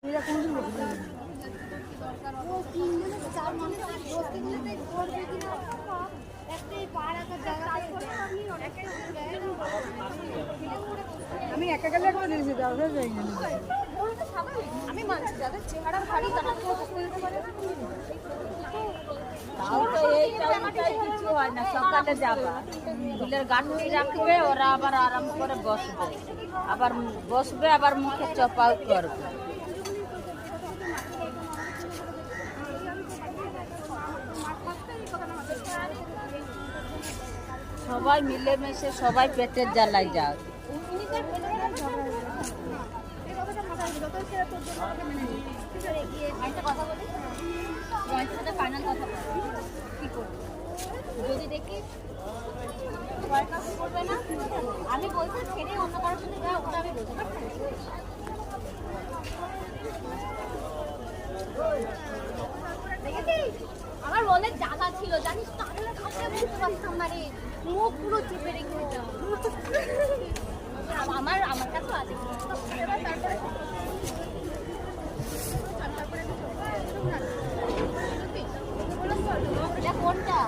আমি একা গেলে এখন দিয়েছি আমি মানছি যাদের চেহারা ভারী তারা কিছু হয় না। সকালে যাবা ফুলের গাঁঠি রাখবে, ওরা আবার আরাম করে বসবে আবার মুখে চপাও করবে। সবাই মিলেমিশে সবাই পেটের জ্বালায় যাও। যদি দেখি করবে না, আমি বলছি ছেড়ে অন্য কারোর সাথে যা, ওটা আমি বলতে পারছি। আমার অনেক জায়গা ছিল জানিস, তাহলে বুঝতে পারতাম না রে, মুখ পুরো চেপে রেখে দিতাম। আমার কাছেও আছে। কোনটা